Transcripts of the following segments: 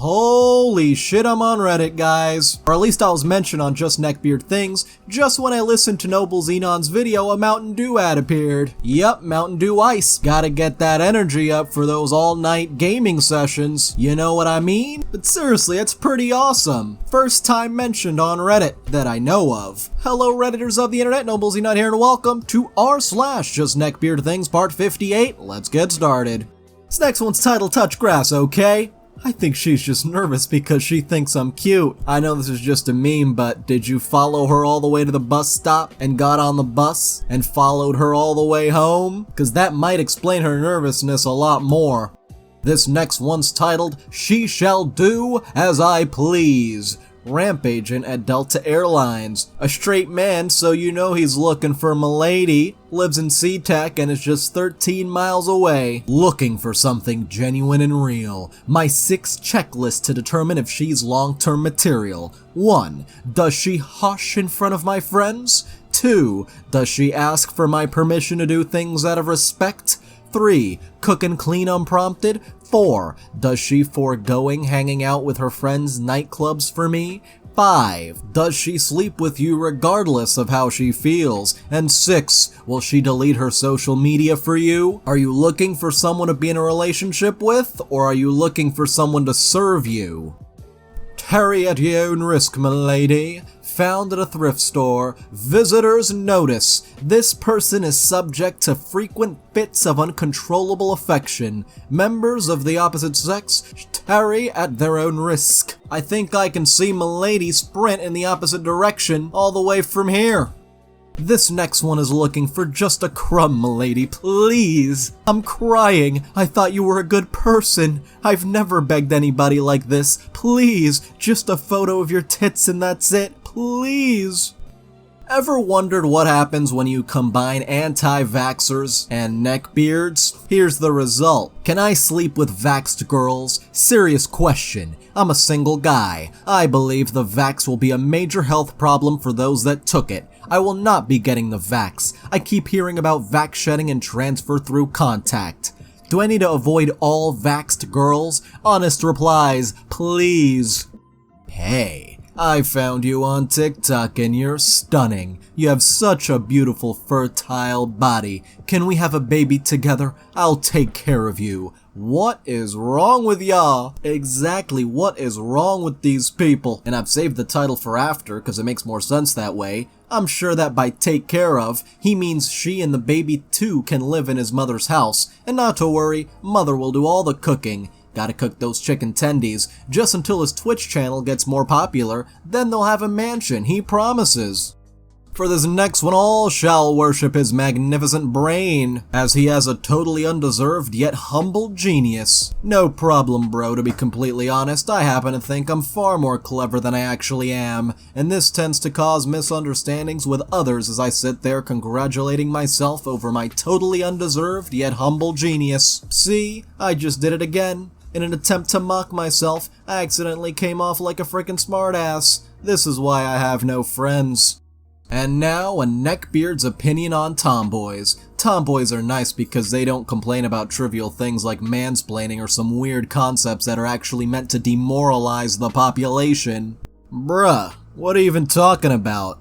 Holy shit, I'm on Reddit, guys. Or at least I was mentioned on JustNeckbeardThings just when I listened to Noble Xenon's video, a Mountain Dew ad appeared. Yep, Mountain Dew Ice. Gotta get that energy up for those all-night gaming sessions. You know what I mean? But seriously, it's pretty awesome. First time mentioned on Reddit that I know of. Hello Redditors of the internet, Noble Xenon here, and welcome to r/JustNeckbeardThings part 58. Let's get started. This next one's titled Touch Grass, okay? I think she's just nervous because she thinks I'm cute. I know this is just a meme, but did you follow her all the way to the bus stop and got on the bus and followed her all the way home? Cause that might explain her nervousness a lot more. This next one's titled She Shall Do As I Please. Ramp agent at Delta Airlines. A straight man, so you know he's looking for m'lady. Lives in SeaTac and is just 13 miles away. Looking for something genuine and real. My 6 checklists to determine if she's long-term material. 1. Does she hush in front of my friends? 2. Does she ask for my permission to do things out of respect? 3. Cook and clean unprompted? 4. Does she foregoing hanging out with her friends' nightclubs for me? 5. Does she sleep with you regardless of how she feels? And 6. Will she delete her social media for you? Are you looking for someone to be in a relationship with? Or are you looking for someone to serve you? Carry at your own risk, m'lady. Found at a thrift store. Visitors notice. This person is subject to frequent fits of uncontrollable affection. Members of the opposite sex tarry at their own risk. I think I can see m'lady sprint in the opposite direction all the way from here. This next one is looking for just a crumb, m'lady, please. I'm crying. I thought you were a good person. I've never begged anybody like this. Please, just a photo of your tits and that's it. Please. Ever wondered what happens when you combine anti-vaxxers and neckbeards? Here's the result. Can I sleep with vaxxed girls? Serious question. I'm a single guy. I believe the vax will be a major health problem for those that took it. I will not be getting the vax. I keep hearing about vax shedding and transfer through contact. Do I need to avoid all vaxxed girls? Honest replies, please. Hey. I found you on TikTok and you're stunning. You have such a beautiful fertile body. Can we have a baby together? I'll take care of you. What is wrong with y'all? Exactly, what is wrong with these people? And I've saved the title for after because it makes more sense that way. I'm sure that by take care of, he means she and the baby too can live in his mother's house. And not to worry, mother will do all the cooking. Gotta cook those chicken tendies, just until his Twitch channel gets more popular, then they'll have a mansion, he promises. For this next one, all shall worship his magnificent brain, as he has a totally undeserved yet humble genius. No problem, bro, to be completely honest. I happen to think I'm far more clever than I actually am, and this tends to cause misunderstandings with others as I sit there congratulating myself over my totally undeserved yet humble genius. See, I just did it again. In an attempt to mock myself, I accidentally came off like a frickin' smartass. This is why I have no friends. And now, a neckbeard's opinion on tomboys. Tomboys are nice because they don't complain about trivial things like mansplaining or some weird concepts that are actually meant to demoralize the population. Bruh, what are you even talking about?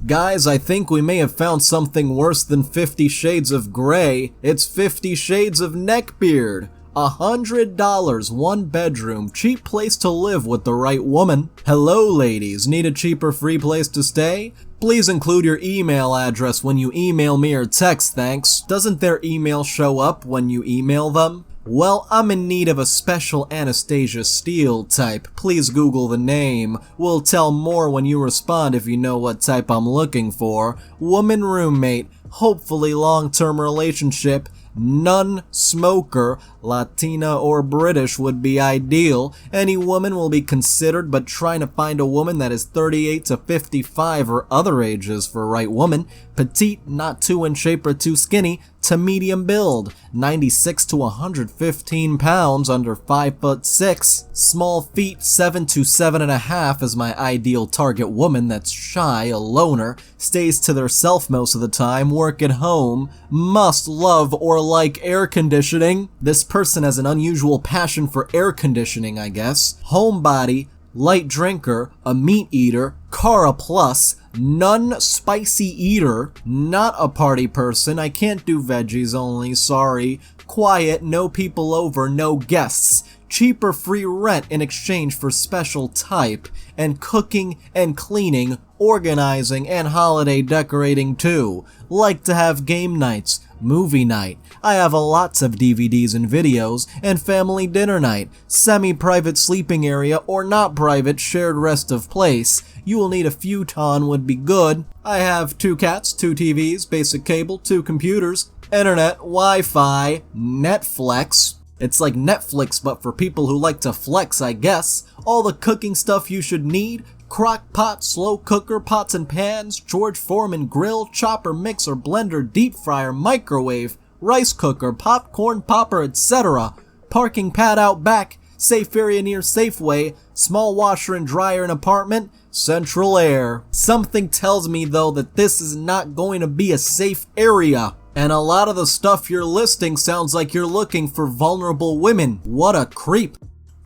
Guys, I think we may have found something worse than 50 Shades of Grey. It's 50 Shades of Neckbeard. $100, 1 bedroom, cheap place to live with the right woman. Hello ladies, need a cheaper free place to stay? Please include your email address when you email me or text, thanks. Doesn't their email show up when you email them? Well, I'm in need of a special Anastasia Steele type. Please Google the name. We'll tell more when you respond if you know what type I'm looking for. Woman roommate, hopefully long-term relationship. Non-smoker, Latina or British would be ideal. Any woman will be considered, but trying to find a woman that is 38 to 55 or other ages for right woman. Petite, not too in shape or too skinny, to medium build. 96 to 115 pounds, under 5'6". Small feet, 7 to 7.5 is my ideal target woman that's shy, a loner, stays to theirself most of the time, work at home, must love or like air conditioning. This person has an unusual passion for air conditioning, I guess. Homebody, light drinker, a meat eater, Cara Plus, non-spicy eater, not a party person, I can't do veggies only, sorry. Quiet, no people over, no guests. Cheaper free rent in exchange for special type, and cooking and cleaning, organizing, and holiday decorating too. Like to have game nights, movie night. I have lots of DVDs and videos, and family dinner night, semi-private sleeping area or not private shared rest of place. You will need a futon would be good. I have 2 cats, 2 TVs, basic cable, 2 computers, internet, Wi-Fi, Netflix. It's like Netflix but for people who like to flex, I guess. All the cooking stuff you should need. Crock pot, slow cooker, pots and pans, George Foreman grill, chopper, mixer, blender, deep fryer, microwave, rice cooker, popcorn popper, etc. Parking pad out back, safe area near Safeway, small washer and dryer in apartment, central air. Something tells me though that this is not going to be a safe area. And a lot of the stuff you're listing sounds like you're looking for vulnerable women. What a creep.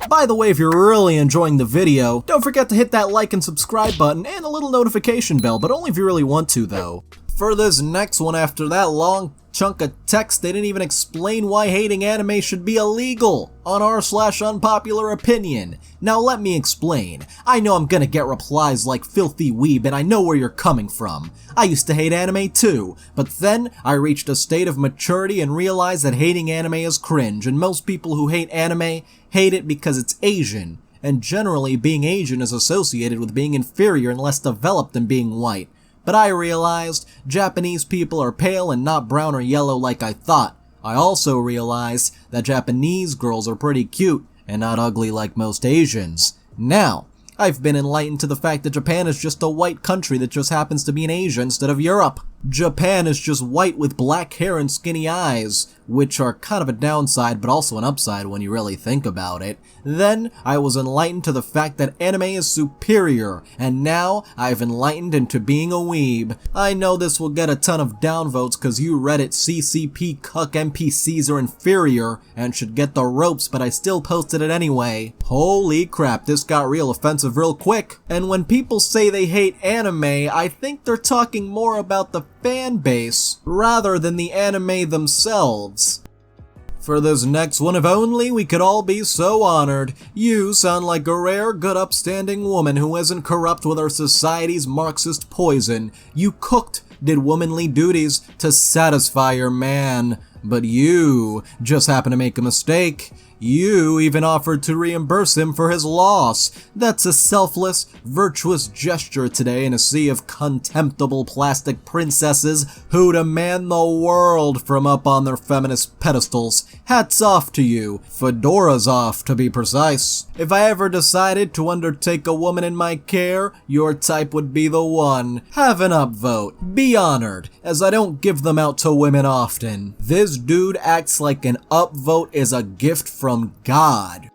By the way, if you're really enjoying the video, don't forget to hit that like and subscribe button and a little notification bell, but only if you really want to though. For this next one, after that long chunk of text, they didn't even explain why hating anime should be illegal on r/unpopular opinion. Now let me explain. I know I'm gonna get replies like filthy weeb and I know where you're coming from. I used to hate anime too, but then I reached a state of maturity and realized that hating anime is cringe, and most people who hate anime hate it because it's Asian, and generally being Asian is associated with being inferior and less developed than being white. But I realized Japanese people are pale and not brown or yellow like I thought. I also realized that Japanese girls are pretty cute and not ugly like most Asians. Now, I've been enlightened to the fact that Japan is just a white country that just happens to be in Asia instead of Europe. Japan is just white with black hair and skinny eyes, which are kind of a downside but also an upside when you really think about it. Then I was enlightened to the fact that anime is superior, and now I've enlightened into being a weeb. I know this will get a ton of downvotes cause you Reddit CCP cuck NPCs are inferior and should get the ropes, but I still posted it anyway. Holy crap, this got real offensive real quick. And when people say they hate anime, I think they're talking more about the fan base rather than the anime themselves. For this next one, if only we could all be so honored. You sound like a rare, good, upstanding woman who isn't corrupt with our society's Marxist poison. You did womanly duties to satisfy your man, but you just happened to make a mistake. You even offered to reimburse him for his loss. That's a selfless, virtuous gesture today in a sea of contemptible plastic princesses who demand the world from up on their feminist pedestals. Hats off to you. Fedoras off, to be precise. If I ever decided to undertake a woman in my care, your type would be the one. Have an upvote. Be honored, as I don't give them out to women often. This dude acts like an upvote is a gift from God.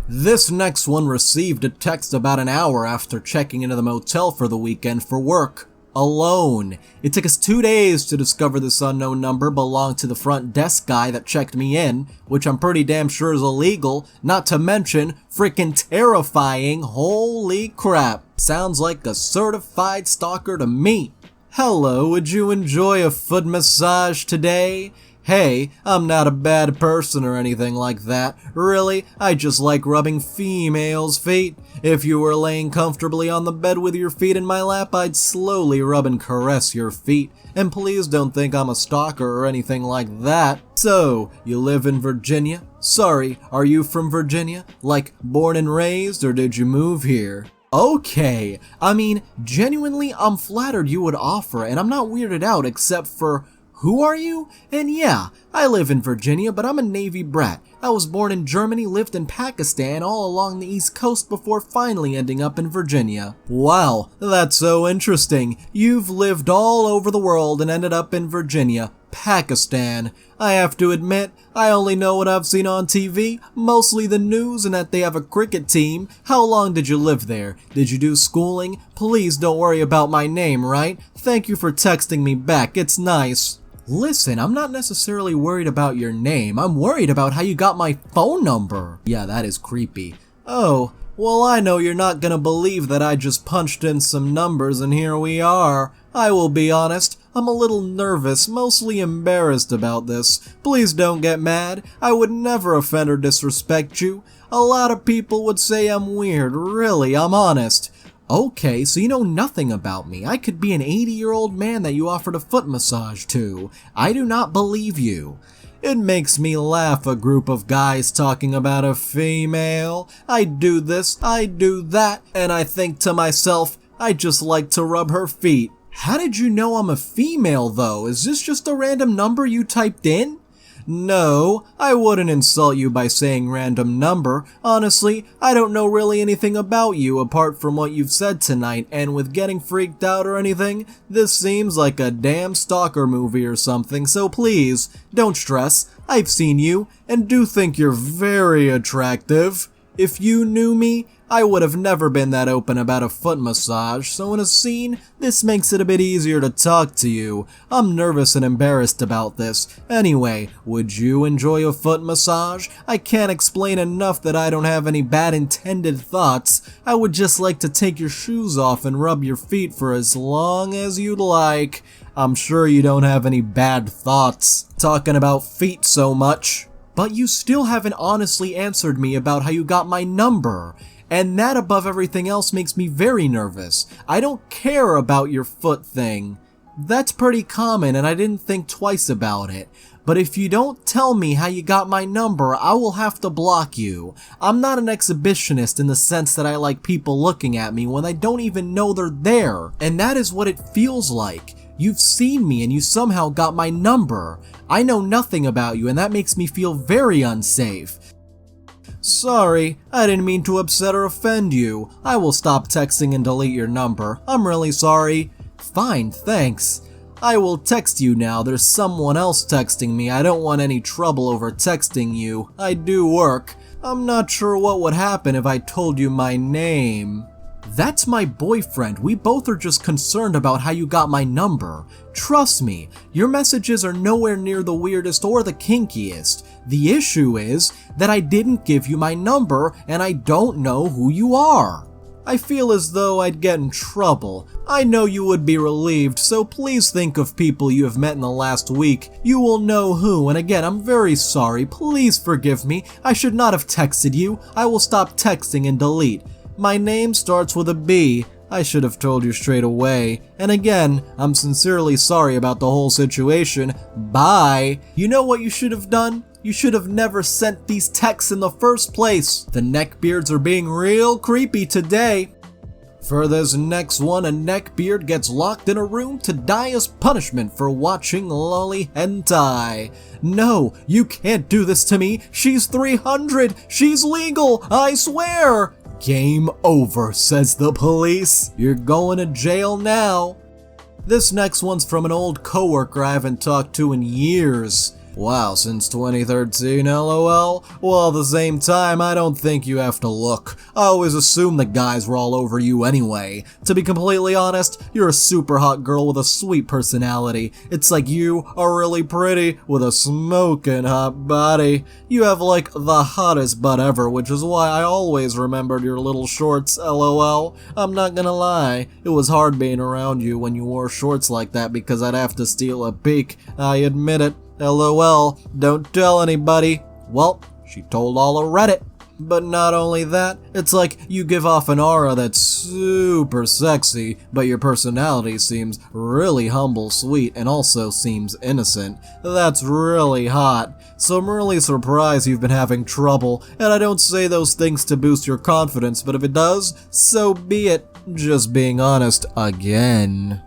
This next one received a text about an hour after checking into the motel for the weekend for work. Alone. It took us 2 days to discover this unknown number belonged to the front desk guy that checked me in, which I'm pretty damn sure is illegal, not to mention freaking terrifying. Holy crap. Sounds like a certified stalker to me. Hello, would you enjoy a foot massage today? Hey, I'm not a bad person or anything like that. Really, I just like rubbing females' feet. If you were laying comfortably on the bed with your feet in my lap, I'd slowly rub and caress your feet. And please don't think I'm a stalker or anything like that. So, you live in Virginia? Sorry, are you from Virginia? Like, born and raised, or did you move here? Okay, I mean, genuinely, I'm flattered you would offer, and I'm not weirded out except for, who are you? And yeah, I live in Virginia, but I'm a Navy brat. I was born in Germany, lived in Pakistan, all along the East Coast before finally ending up in Virginia. Wow, that's so interesting. You've lived all over the world and ended up in Virginia, Pakistan. I have to admit, I only know what I've seen on TV, mostly the news and that they have a cricket team. How long did you live there? Did you do schooling? Please don't worry about my name, right? Thank you for texting me back, it's nice. Listen, I'm not necessarily worried about your name. I'm worried about how you got my phone number. Yeah, that is creepy. Oh, well, I know you're not gonna believe that I just punched in some numbers and here we are. I will be honest, I'm a little nervous, mostly embarrassed about this. Please don't get mad. I would never offend or disrespect you. A lot of people would say I'm weird. Really, I'm honest. Okay, so you know nothing about me. I could be an 80-year-old man that you offered a foot massage to. I do not believe you. It makes me laugh, a group of guys talking about a female. I do this, I do that, and I think to myself, I just like to rub her feet. How did you know I'm a female though? Is this just a random number you typed in? No, I wouldn't insult you by saying random number. Honestly, I don't know really anything about you apart from what you've said tonight, and with getting freaked out or anything, this seems like a damn Stalker movie or something, so please, don't stress. I've seen you, and do think you're very attractive. If you knew me, I would have never been that open about a foot massage, so in a scene, this makes it a bit easier to talk to you. I'm nervous and embarrassed about this. Anyway, would you enjoy a foot massage? I can't explain enough that I don't have any bad intended thoughts. I would just like to take your shoes off and rub your feet for as long as you'd like. I'm sure you don't have any bad thoughts talking about feet so much. But you still haven't honestly answered me about how you got my number. And that above everything else makes me very nervous. I don't care about your foot thing. That's pretty common and I didn't think twice about it. But if you don't tell me how you got my number, I will have to block you. I'm not an exhibitionist in the sense that I like people looking at me when I don't even know they're there. And that is what it feels like. You've seen me and you somehow got my number. I know nothing about you and that makes me feel very unsafe. Sorry, I didn't mean to upset or offend you. I will stop texting and delete your number. I'm really sorry. Fine, thanks. I will text you now. There's someone else texting me. I don't want any trouble over texting you. I do work. I'm not sure what would happen if I told you my name. That's my boyfriend. We both are just concerned about how you got my number. Trust me, your messages are nowhere near the weirdest or the kinkiest. The issue is that I didn't give you my number and I don't know who you are. I feel as though I'd get in trouble. I know you would be relieved, so please think of people you have met in the last week. You will know who, and again, I'm very sorry. Please forgive me. I should not have texted you. I will stop texting and delete. My name starts with a B. I should have told you straight away. And again, I'm sincerely sorry about the whole situation. Bye. You know what you should have done? You should have never sent these texts in the first place. The Neckbeards are being real creepy today. For this next one, a Neckbeard gets locked in a room to die as punishment for watching lolly hentai. No, you can't do this to me. She's 300. She's legal, I swear. Game over, says the police. You're going to jail now. This next one's from an old coworker I haven't talked to in years. Wow, since 2013, lol? Well, at the same time, I don't think you have to look. I always assumed the guys were all over you anyway. To be completely honest, you're a super hot girl with a sweet personality. It's like you are really pretty with a smoking hot body. You have like the hottest butt ever, which is why I always remembered your little shorts, lol. I'm not gonna lie, it was hard being around you when you wore shorts like that because I'd have to steal a peek. I admit it. LOL, don't tell anybody. Well, she told all of Reddit. But not only that, it's like you give off an aura that's super sexy, but your personality seems really humble, sweet, and also seems innocent. That's really hot. So I'm really surprised you've been having trouble, and I don't say those things to boost your confidence, but if it does, so be it. Just being honest again.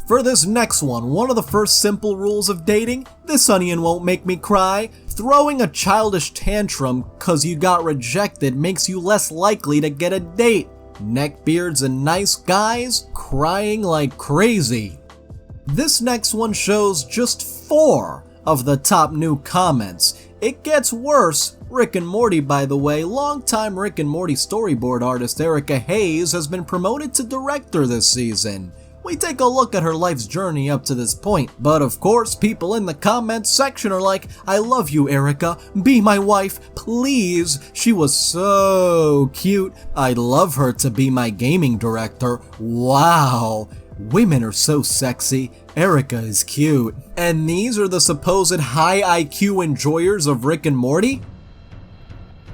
For this next one of the first simple rules of dating, this onion won't make me cry. Throwing a childish tantrum cause you got rejected makes you less likely to get a date. Neckbeards and nice guys crying like crazy. This next one shows just 4 of the top new comments. It gets worse. Rick and Morty, by the way, longtime Rick and Morty storyboard artist Erica Hayes has been promoted to director this season. we take a look at her life's journey up to this point. But of course, people in the comments section are like, I love you, Erica. Be my wife, please. She was so cute. I'd love her to be my gaming director. Wow. Women are so sexy. Erica is cute. And these are the supposed high IQ enjoyers of Rick and Morty?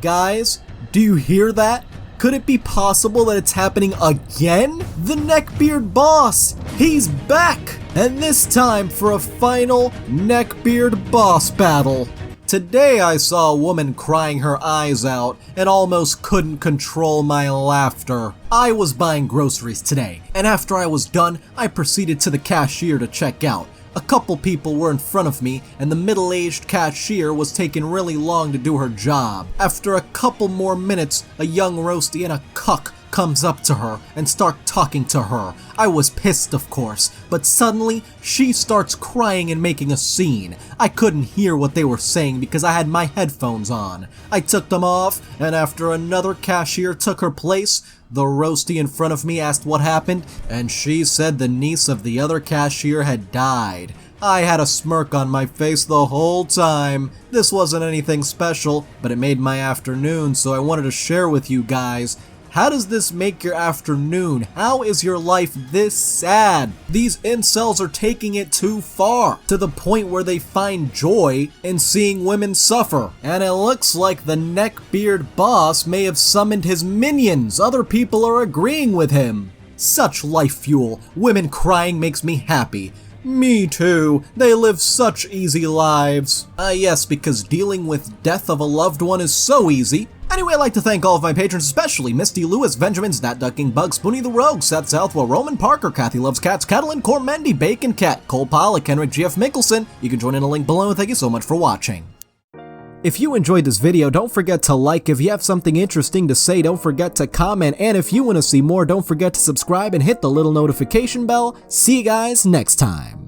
Guys, do you hear that? Could it be possible that it's happening again? The Neckbeard boss! He's back! And this time for a final Neckbeard boss battle. Today I saw a woman crying her eyes out and almost couldn't control my laughter. I was buying groceries today, and after I was done, I proceeded to the cashier to check out. A couple people were in front of me, and the middle-aged cashier was taking really long to do her job. After a couple more minutes, a young roasty and a cuck comes up to her and start talking to her. I was pissed, of course, but suddenly she starts crying and making a scene. I couldn't hear what they were saying because I had my headphones on. I took them off, and after another cashier took her place, the roasty in front of me asked what happened, and she said the niece of the other cashier had died. I had a smirk on my face the whole time. This wasn't anything special, but it made my afternoon, so I wanted to share with you guys. How does this make your afternoon? How is your life this sad? These incels are taking it too far, to the point where they find joy in seeing women suffer. And it looks like the Neckbeard boss may have summoned his minions. Other people are agreeing with him. Such life fuel. Women crying makes me happy. Me too. They live such easy lives. Yes, because dealing with death of a loved one is so easy. Anyway, I'd like to thank all of my patrons, especially Misty Lewis, Benjamin, Snat Ducking, Bug, Spoonie the Rogue, Seth Southwell, Roman Parker, Kathy Loves Cats, Catalin, Cormendi, Bacon Cat, Cole Pollock, Henrik, GF Mickelson. You can join in a link below, and thank you so much for watching. If you enjoyed this video, don't forget to like. If you have something interesting to say, don't forget to comment. And if you want to see more, don't forget to subscribe and hit the little notification bell. See you guys next time.